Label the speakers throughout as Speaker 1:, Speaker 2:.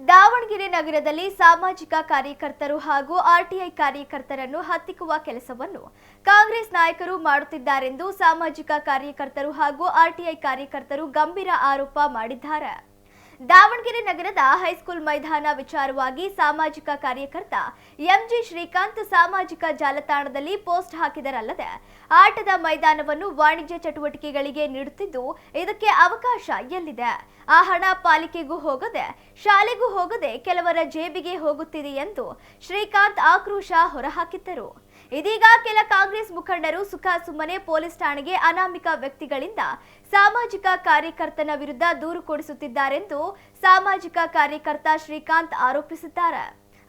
Speaker 1: ದಾವಣಗೆರೆ ನಗರದಲ್ಲಿ ಸಾಮಾಜಿಕ ಕಾರ್ಯಕರ್ತರು ಹಾಗೂ ಆರ್ಟಿಐ ಕಾರ್ಯಕರ್ತರನ್ನು ಹತ್ತಿಕ್ಕುವ ಕೆಲಸವನ್ನು ಕಾಂಗ್ರೆಸ್ ನಾಯಕರು ಮಾಡುತ್ತಿದ್ದಾರೆಂದು ಸಾಮಾಜಿಕ ಕಾರ್ಯಕರ್ತರು ಹಾಗೂ ಆರ್ಟಿಐ ಕಾರ್ಯಕರ್ತರು ಗಂಭೀರ ಆರೋಪ ಮಾಡಿದ್ದಾರೆ. ದಾವಣಗೆರೆ ನಗರದ ಹೈಸ್ಕೂಲ್ ಮೈದಾನ ವಿಚಾರವಾಗಿ ಸಾಮಾಜಿಕ ಕಾರ್ಯಕರ್ತ ಎಂಜಿ ಶ್ರೀಕಾಂತ್ ಸಾಮಾಜಿಕ ಜಾಲತಾಣದಲ್ಲಿ ಪೋಸ್ಟ್ ಹಾಕಿದರಲ್ಲದೆ ಆಟದ ಮೈದಾನವನ್ನು ವಾಣಿಜ್ಯ ಚಟುವಟಿಕೆಗಳಿಗೆ ನೀಡುತ್ತಿದ್ದು ಇದಕ್ಕೆ ಅವಕಾಶ ಎಲ್ಲಿದೆ? ಆ ಹಣ ಪಾಲಿಕೆಗೂ ಹೋಗದೆ ಶಾಲೆಗೂ ಹೋಗದೆ ಕೆಲವರ ಜೇಬಿಗೆ ಹೋಗುತ್ತಿದೆ ಎಂದು ಶ್ರೀಕಾಂತ್ ಆಕ್ರೋಶ ಹೊರಹಾಕಿದ್ದರು. ಇದೀಗ ಕೆಲ ಕಾಂಗ್ರೆಸ್ ಮುಖಂಡರು ಸುಮ್ಮನೆ ಪೊಲೀಸ್ ಠಾಣೆಗೆ ಅನಾಮಿಕ ವ್ಯಕ್ತಿಗಳಿಂದ ಸಾಮಾಜಿಕ ಕಾರ್ಯಕರ್ತನ ವಿರುದ್ಧ ದೂರು ಕೊಡಿಸುತ್ತಿದ್ದಾರೆಂದು ಸಾಮಾಜಿಕ ಕಾರ್ಯಕರ್ತ ಶ್ರೀಕಾಂತ್ ಆರೋಪಿಸಿದ್ದಾರೆ.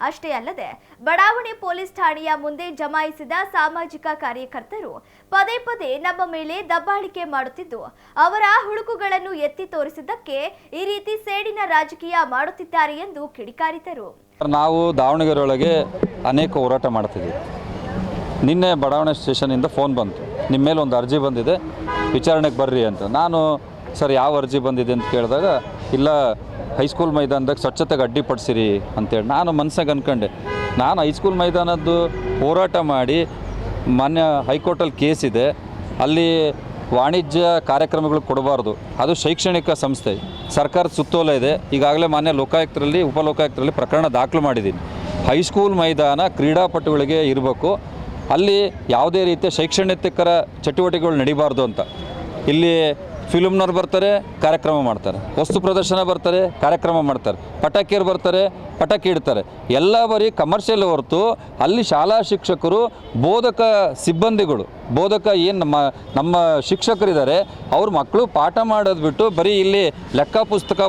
Speaker 1: ಅಷ್ಟೇ ಅಲ್ಲದೆ ಬಡಾವಣೆ ಪೊಲೀಸ್ ಠಾಣೆಯ ಮುಂದೆ ಜಮಾಯಿಸಿದ ಸಾಮಾಜಿಕ ಕಾರ್ಯಕರ್ತರು ಪದೇ ಪದೇ ನಮ್ಮ ಮೇಲೆ ದಬ್ಬಾಳಿಕೆ ಮಾಡುತ್ತಿದ್ದು ಅವರ ಹುಳುಕುಗಳನ್ನು ಎತ್ತಿ ತೋರಿಸಿದ್ದಕ್ಕೆ ಈ ರೀತಿ ಸೇಡಿನ ರಾಜಕೀಯ ಮಾಡುತ್ತಿದ್ದಾರೆ ಎಂದು ಕಿಡಿಕಾರಿದರು.
Speaker 2: ನಾವು ದಾವಣಗೆರೆ ಒಳಗೆ ಅನೇಕ ಹೋರಾಟ ಮಾಡ್ತಿದ್ದೀವಿ. ನಿನ್ನೆ ಬಡಾವಣೆ ಸ್ಟೇಷನಿಂದ ಫೋನ್ ಬಂತು, ನಿಮ್ಮ ಮೇಲೆ ಒಂದು ಅರ್ಜಿ ಬಂದಿದೆ, ವಿಚಾರಣೆಗೆ ಬರ್ರಿ ಅಂತ. ನಾನು ಸರ್ ಯಾವ ಅರ್ಜಿ ಬಂದಿದೆ ಅಂತ ಕೇಳಿದಾಗ ಇಲ್ಲ ಹೈಸ್ಕೂಲ್ ಮೈದಾನದಾಗ ಸ್ವಚ್ಛತೆಗೆ ಅಡ್ಡಿಪಡಿಸಿರಿ ಅಂತೇಳಿ ನಾನು ಮನಸ್ಸಾಗ ಅಂದ್ಕೊಂಡೆ. ನಾನು ಹೈಸ್ಕೂಲ್ ಮೈದಾನದ್ದು ಹೋರಾಟ ಮಾಡಿ ಮಾನ್ಯ ಹೈಕೋರ್ಟಲ್ಲಿ ಕೇಸ್ ಇದೆ, ಅಲ್ಲಿ ವಾಣಿಜ್ಯ ಕಾರ್ಯಕ್ರಮಗಳು ಕೊಡಬಾರ್ದು, ಅದು ಶೈಕ್ಷಣಿಕ ಸಂಸ್ಥೆ, ಸರ್ಕಾರದ ಸುತ್ತೋಲೆ ಇದೆ. ಈಗಾಗಲೇ ಮಾನ್ಯ ಲೋಕಾಯುಕ್ತರಲ್ಲಿ ಉಪಲೋಕಾಯುಕ್ತರಲ್ಲಿ ಪ್ರಕರಣ ದಾಖಲು ಮಾಡಿದ್ದೀನಿ. ಹೈಸ್ಕೂಲ್ ಮೈದಾನ ಕ್ರೀಡಾಪಟುಗಳಿಗೆ ಇರಬೇಕು, ಅಲ್ಲಿ ಯಾವುದೇ ರೀತಿಯ ಶೈಕ್ಷಣಿಕರ ಚಟುವಟಿಕೆಗಳು ನಡೀಬಾರ್ದು ಅಂತ. ಇಲ್ಲಿ ಫಿಲ್ಮ್ನವ್ರು ಬರ್ತಾರೆ, ಕಾರ್ಯಕ್ರಮ ಮಾಡ್ತಾರೆ, ವಸ್ತು ಪ್ರದರ್ಶನ ಬರ್ತಾರೆ, ಕಾರ್ಯಕ್ರಮ ಮಾಡ್ತಾರೆ, ಪಟಾಕಿಯರು ಬರ್ತಾರೆ, ಪಟಾಕಿ ಇಡ್ತಾರೆ, ಎಲ್ಲ ಬರೀ ಕಮರ್ಷಿಯಲ್ ಹೊರತು ಅಲ್ಲಿ ಶಾಲಾ ಶಿಕ್ಷಕರು, ಬೋಧಕ ಸಿಬ್ಬಂದಿಗಳು, ಬೋಧಕ ಏನು ನಮ್ಮ ಶಿಕ್ಷಕರಿದ್ದಾರೆ ಅವ್ರ ಮಕ್ಕಳು ಪಾಠ ಮಾಡೋದು ಬಿಟ್ಟು ಬರೀ ಇಲ್ಲಿ ಲೆಕ್ಕ ಪುಸ್ತಕ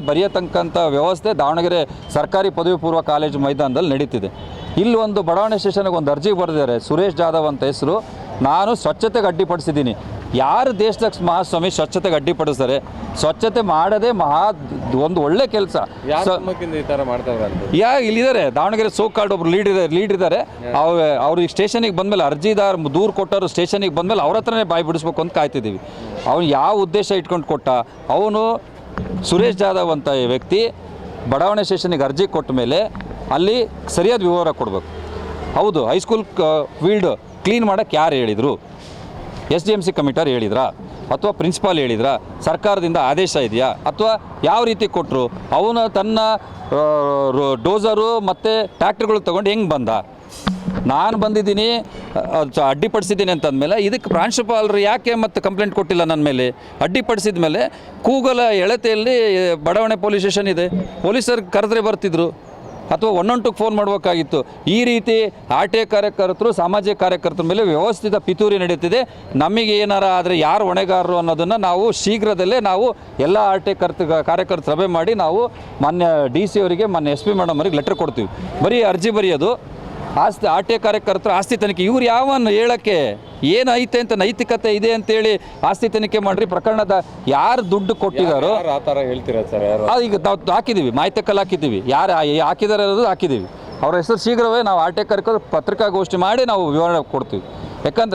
Speaker 2: ಬರೆಯತಕ್ಕಂಥ ವ್ಯವಸ್ಥೆ ದಾವಣಗೆರೆ ಸರ್ಕಾರಿ ಪದವಿ ಪೂರ್ವ ಕಾಲೇಜು ಮೈದಾನದಲ್ಲಿ ನಡೀತಿದೆ. ಇಲ್ಲಿ ಒಂದು ಬಡಾವಣೆ ಸ್ಟೇಷನ್ಗೆ ಒಂದು ಅರ್ಜಿ ಬರೆದಿದ್ದಾರೆ, ಸುರೇಶ್ ಜಾಧವ್ ಅಂತ ಹೆಸರು. ನಾನು ಸ್ವಚ್ಛತೆಗೆ ಅಡ್ಡಿಪಡಿಸಿದ್ದೀನಿ. ಯಾರು ದೇಶದಾಗ ಮಹಾಸ್ವಾಮಿ ಸ್ವಚ್ಛತೆಗೆ ಅಡ್ಡಿಪಡಿಸ್ತಾರೆ? ಸ್ವಚ್ಛತೆ ಮಾಡೋದೇ ಒಂದು ಒಳ್ಳೆ ಕೆಲಸ. ಇಲ್ಲಿದ್ದಾರೆ ದಾವಣಗೆರೆ ಸೋಕಾಲ್ಡ್ ಒಬ್ರು ಲೀಡರ್ ಇದ್ದಾರೆ. ಅವ್ರು ಈ ಸ್ಟೇಷನಿಗೆ ಬಂದಮೇಲೆ ಅರ್ಜಿದಾರ ದೂರು ಕೊಟ್ಟವರು ಸ್ಟೇಷನಿಗೆ ಬಂದಮೇಲೆ ಅವ್ರ ಹತ್ರನೇ ಬಾಯಿ ಬಿಡಿಸ್ಬೇಕು ಅಂತ ಕಾಯ್ತಿದ್ದೀವಿ. ಅವನು ಯಾವ ಉದ್ದೇಶ ಇಟ್ಕೊಂಡು ಕೊಟ್ಟ? ಅವನು ಸುರೇಶ್ ಜಾಧವ್ ಅಂತ ವ್ಯಕ್ತಿ ಬಡಾವಣೆ ಸ್ಟೇಷನಿಗೆ ಅರ್ಜಿ ಕೊಟ್ಟ ಮೇಲೆ ಅಲ್ಲಿ ಸರಿಯಾದ ವಿವರ ಕೊಡಬೇಕು. ಹೌದು, ಹೈಸ್ಕೂಲ್ ಫೀಲ್ಡ್ ಕ್ಲೀನ್ ಮಾಡೋಕ್ಕೆ ಯಾರು ಹೇಳಿದರು? SDMC ಕಮಿಟರ್ ಹೇಳಿದ್ರಾ ಅಥವಾ ಪ್ರಿನ್ಸಿಪಾಲ್ ಹೇಳಿದ್ರಾ? ಸರ್ಕಾರದಿಂದ ಆದೇಶ ಇದೆಯಾ ಅಥವಾ ಯಾವ ರೀತಿ ಕೊಟ್ಟರು? ಅವನು ತನ್ನ ಡೋಸರು ಮತ್ತು ಟ್ಯಾಕ್ಟ್ರಿಗಳು ತೊಗೊಂಡು ಹೆಂಗೆ ಬಂದ? ನಾನು ಬಂದಿದ್ದೀನಿ ಅಡ್ಡಿಪಡಿಸಿದ್ದೀನಿ ಅಂತಂದಮೇಲೆ ಇದಕ್ಕೆ ಪ್ರಾಂಶುಪಾಲರು ಯಾಕೆ ಮತ್ತೆ ಕಂಪ್ಲೇಂಟ್ ಕೊಟ್ಟಿಲ್ಲ ನನ್ನ ಮೇಲೆ? ಅಡ್ಡಿಪಡಿಸಿದ ಮೇಲೆ ಕೂಗಲ ಎಳತೆಯಲ್ಲಿ ಬಡಾವಣೆ ಪೊಲೀಸ್ ಸ್ಟೇಷನ್ ಇದೆ, ಪೊಲೀಸರು ಕರೆದ್ರೆ ಬರ್ತಿದ್ರು ಅಥವಾ 112ಕ್ಕೆ ಫೋನ್ ಮಾಡಬೇಕಾಗಿತ್ತು. ಈ ರೀತಿ RTI ಕಾರ್ಯಕರ್ತರು, ಸಾಮಾಜಿಕ ಕಾರ್ಯಕರ್ತರ ಮೇಲೆ ವ್ಯವಸ್ಥಿತ ಪಿತೂರಿ ನಡೀತಿದೆ. ನಮಗೆ ಏನಾರ ಆದರೆ ಯಾರು ಹೊಣೆಗಾರರು ಅನ್ನೋದನ್ನು ನಾವು ಶೀಘ್ರದಲ್ಲೇ ನಾವು ಎಲ್ಲ RTI ಕಾರ್ಯಕರ್ತರ ಸಭೆ ಮಾಡಿ ನಾವು ಮಾನ್ಯ DC ಅವರಿಗೆ, ಮಾನ್ಯ SP ಮೇಡಮ್ ಅವರಿಗೆ ಲೆಟರ್ ಕೊಡ್ತೀವಿ. ಬರೀ ಅರ್ಜಿ ಬರೆಯೋದು, ಆಸ್ತಿ RTI ಕಾರ್ಯಕರ್ತರು ಆಸ್ತಿ ತನಿಖೆ, ಇವ್ರು ಯಾವನ್ನು ಹೇಳೋಕ್ಕೆ ಏನೈತೆ ಅಂತ ನೈತಿಕತೆ ಇದೆ ಅಂತೇಳಿ ಆಸ್ತಿ ತನಿಖೆ ಮಾಡಿರಿ. ಪ್ರಕರಣದ ಯಾರು ದುಡ್ಡು ಕೊಟ್ಟಿದ್ದಾರೋ
Speaker 3: ಆ ಥರ ಹೇಳ್ತೀರಾ ಸರ್?
Speaker 2: ಈಗ ನಾವು ಹಾಕಿದ್ದೀವಿ, ಮಾಹಿತಿ ಹಾಕಿದ್ದೀವಿ, ಯಾರು ಹಾಕಿದ್ದಾರೆ ಅನ್ನೋದು ಹಾಕಿದ್ದೀವಿ. ಅವ್ರ ಹೆಸರು ಶೀಘ್ರವೇ ನಾವು RTI ಕಾರ್ಯಕರ್ತರು ಪತ್ರಿಕಾಗೋಷ್ಠಿ ಮಾಡಿ ನಾವು ವಿವರಣೆ ಕೊಡ್ತೀವಿ. ಯಾಕಂದರೆ